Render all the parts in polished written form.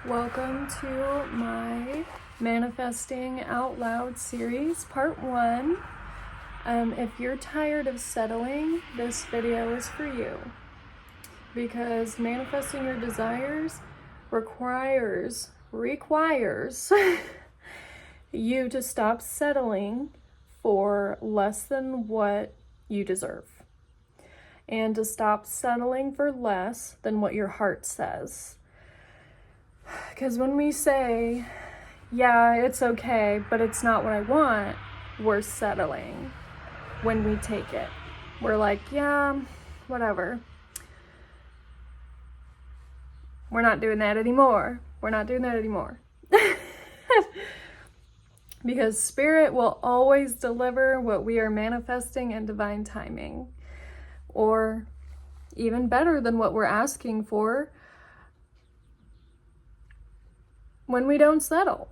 Welcome to my Manifesting Out Loud series, part 1. If you're tired of settling, this video is for you. Because manifesting your desires requires you to stop settling for less than what you deserve. And to stop settling for less than what your heart says. Because when we say, yeah, it's okay, but it's not what I want, we're settling when we take it. We're like, yeah, whatever. We're not doing that anymore. Because Spirit will always deliver what we are manifesting in divine timing. Or even better than what we're asking for, when we don't settle.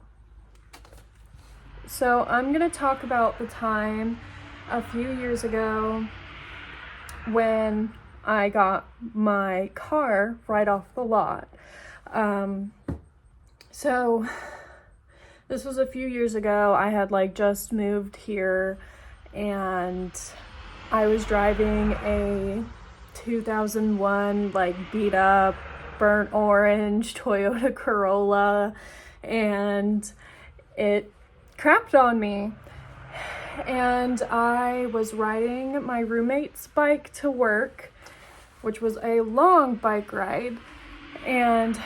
So I'm going to talk about the time a few years ago when I got my car right off the lot. So this was a few years ago. I had just moved here and I was driving a 2001 beat up burnt orange Toyota Corolla, and it crapped on me. And I was riding my roommate's bike to work, which was a long bike ride, and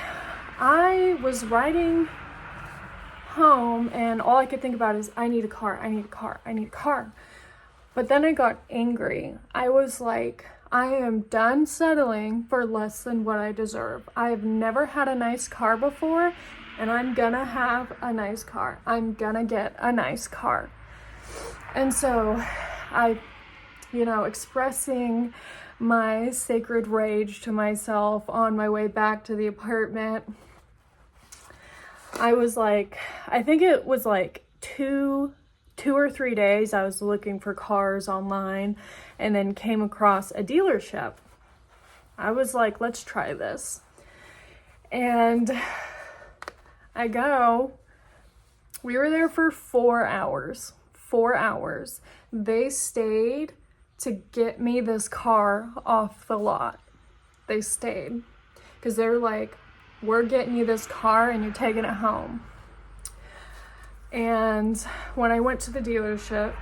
I was riding home and all I could think about is I need a car. But then I got angry. I was like, I am done settling for less than what I deserve. I've never had a nice car before, and I'm gonna have a nice car. I'm gonna get a nice car. And so I, expressing my sacred rage to myself on my way back to the apartment, I was like, I think it was two or 3 days I was looking for cars online and then came across a dealership. I was like, let's try this. And we were there for 4 hours. 4 hours. They stayed to get me this car off the lot. They stayed. Because they're like, we're getting you this car and you're taking it home. And when I went to the dealership,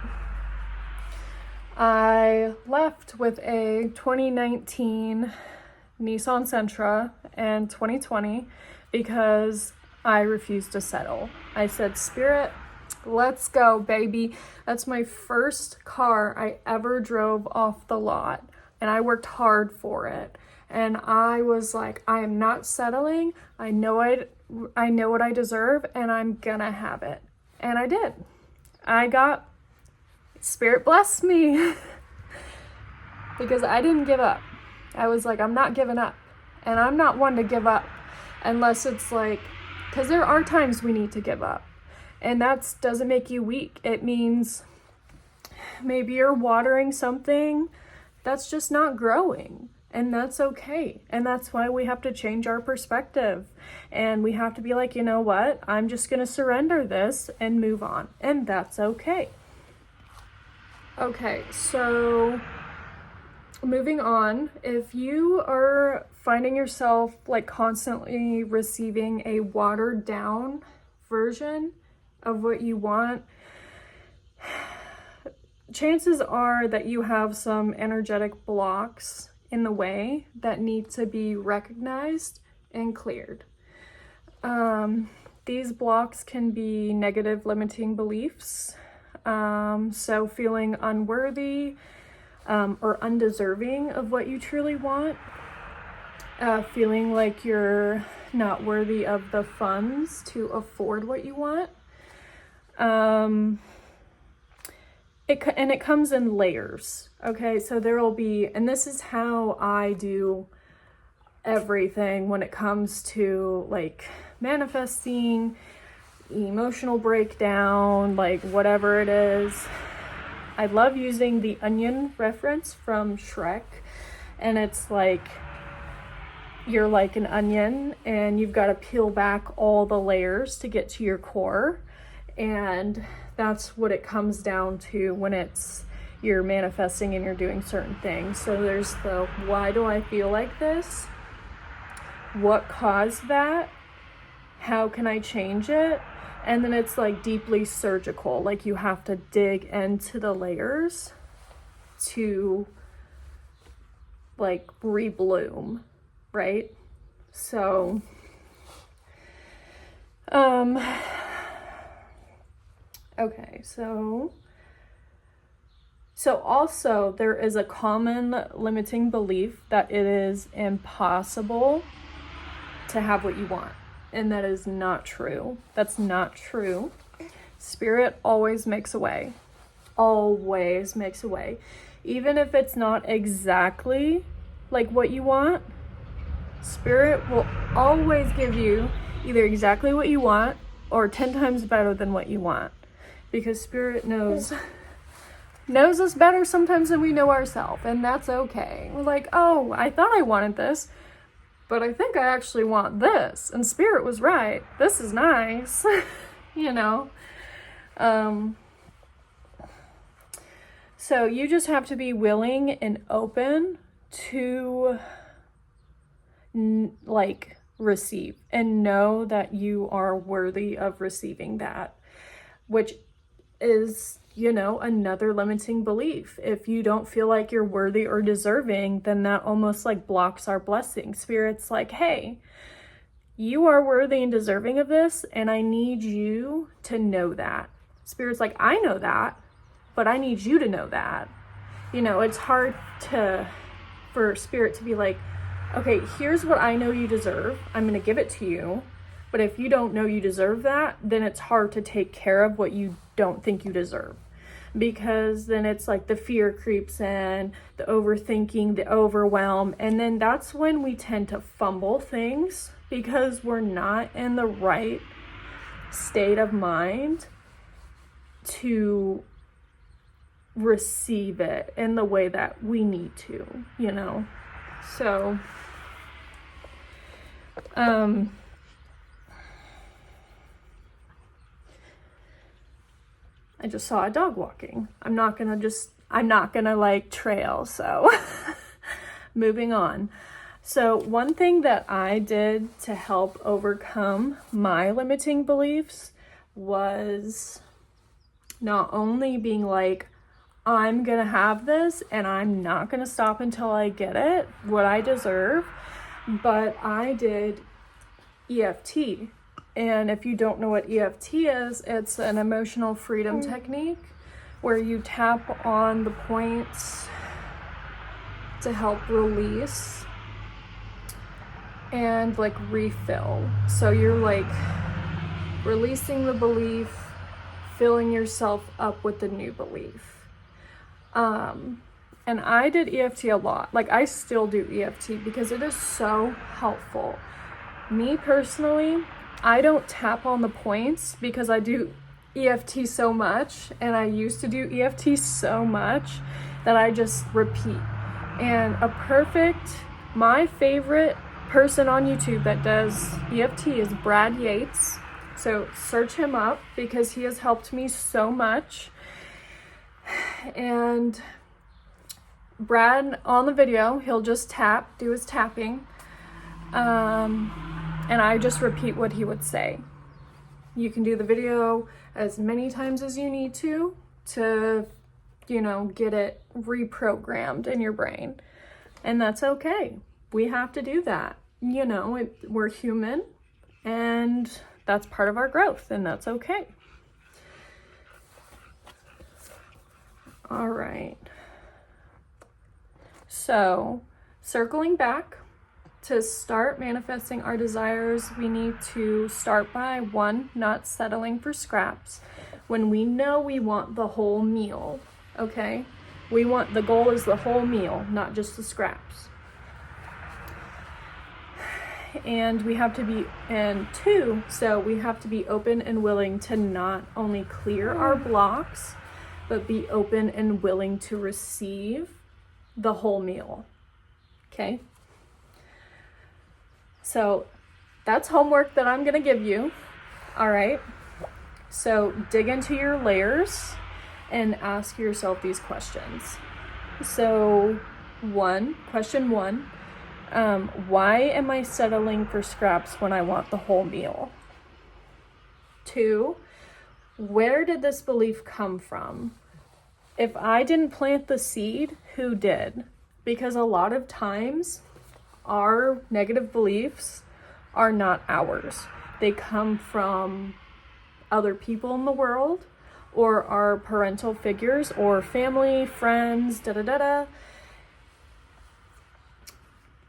I left with a 2019 Nissan Sentra and 2020 because I refused to settle. I said, Spirit, let's go, baby. That's my first car I ever drove off the lot, and I worked hard for it. And I was like, I am not settling. I know what I deserve, and I'm gonna have it. And I did. Spirit blessed me because I didn't give up. I was like, I'm not giving up. And I'm not one to give up unless it's because there are times we need to give up. And that doesn't make you weak. It means maybe you're watering something that's just not growing. And that's okay. And that's why we have to change our perspective. And we have to be like, you know what? I'm just going to surrender this and move on. And that's okay. Okay, so moving on. If you are finding yourself constantly receiving a watered down version of what you want, chances are that you have some energetic blocks in the way that need to be recognized and cleared. These blocks can be negative limiting beliefs, so feeling unworthy or undeserving of what you truly want, feeling like you're not worthy of the funds to afford what you want. It comes in layers, okay? So there will be, and this is how I do everything when it comes to manifesting, emotional breakdown, whatever it is. I love using the onion reference from Shrek, and it's you're like an onion and you've got to peel back all the layers to get to your core. And that's what it comes down to when you're manifesting and you're doing certain things. So there's the, why do I feel like this? What caused that? How can I change it? And then it's like deeply surgical. Like you have to dig into the layers to like rebloom, right? So, okay, so also there is a common limiting belief that it is impossible to have what you want. And that is not true. That's not true. Spirit always makes a way. Always makes a way. Even if it's not exactly like what you want, Spirit will always give you either exactly what you want or 10 times better than what you want. Because Spirit knows us better sometimes than we know ourselves. And that's okay. We're like, oh, I thought I wanted this, but I think I actually want this. And Spirit was right. This is nice. You know? So you just have to be willing and open to like receive and know that you are worthy of receiving that, which is, you know, another limiting belief. If you don't feel like you're worthy or deserving, then that almost like blocks our blessing. Spirit's like, hey, you are worthy and deserving of this, and I need you to know that. Spirit's like, I know that, but I need you to know that. You know, it's hard for Spirit to be like, okay, here's what I know you deserve. I'm going to give it to you. But if you don't know you deserve that, then it's hard to take care of what you don't think you deserve. Because then it's like the fear creeps in, the overthinking, the overwhelm. And then that's when we tend to fumble things because we're not in the right state of mind to receive it in the way that we need to, you know? So, I just saw a dog walking. I'm not gonna like trail, so moving on. So one thing that I did to help overcome my limiting beliefs was not only being like, I'm gonna have this and I'm not gonna stop until I get it, what I deserve, but I did EFT. And if you don't know what EFT is, it's an emotional freedom technique where you tap on the points to help release and like refill. So you're like releasing the belief, filling yourself up with the new belief. And I did EFT a lot. Like I still do EFT because it is so helpful. Me personally, I don't tap on the points because I do EFT so much, and I used to do EFT so much that I just repeat. And my favorite person on YouTube that does EFT is Brad Yates. So search him up because he has helped me so much. And Brad, on the video, he'll just do his tapping. And I just repeat what he would say. You can do the video as many times as you need to, you know, get it reprogrammed in your brain. And that's okay. We have to do that. You know, we're human, and that's part of our growth, and that's okay. All right. So, circling back, to start manifesting our desires, we need to start by 1, not settling for scraps. When we know we want the whole meal, okay? The goal is the whole meal, not just the scraps. And we have to be, and 2, so we have to be open and willing to not only clear our blocks, but be open and willing to receive the whole meal, okay? So that's homework that I'm gonna give you. All right. So dig into your layers and ask yourself these questions. So question one, why am I settling for scraps when I want the whole meal? 2, where did this belief come from? If I didn't plant the seed, who did? Because a lot of times our negative beliefs are not ours. They come from other people in the world, or our parental figures, or family, friends,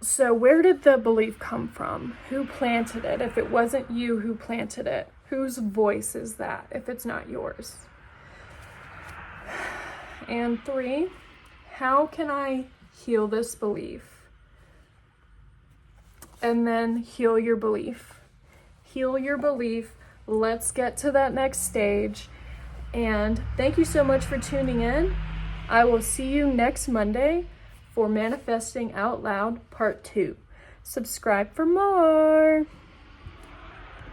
So where did the belief come from? Who planted it? If it wasn't you who planted it, whose voice is that if it's not yours? And 3, how can I heal this belief? And then heal your belief. Heal your belief. Let's get to that next stage. And thank you so much for tuning in. I will see you next Monday for Manifesting Out Loud Part 2. Subscribe for more.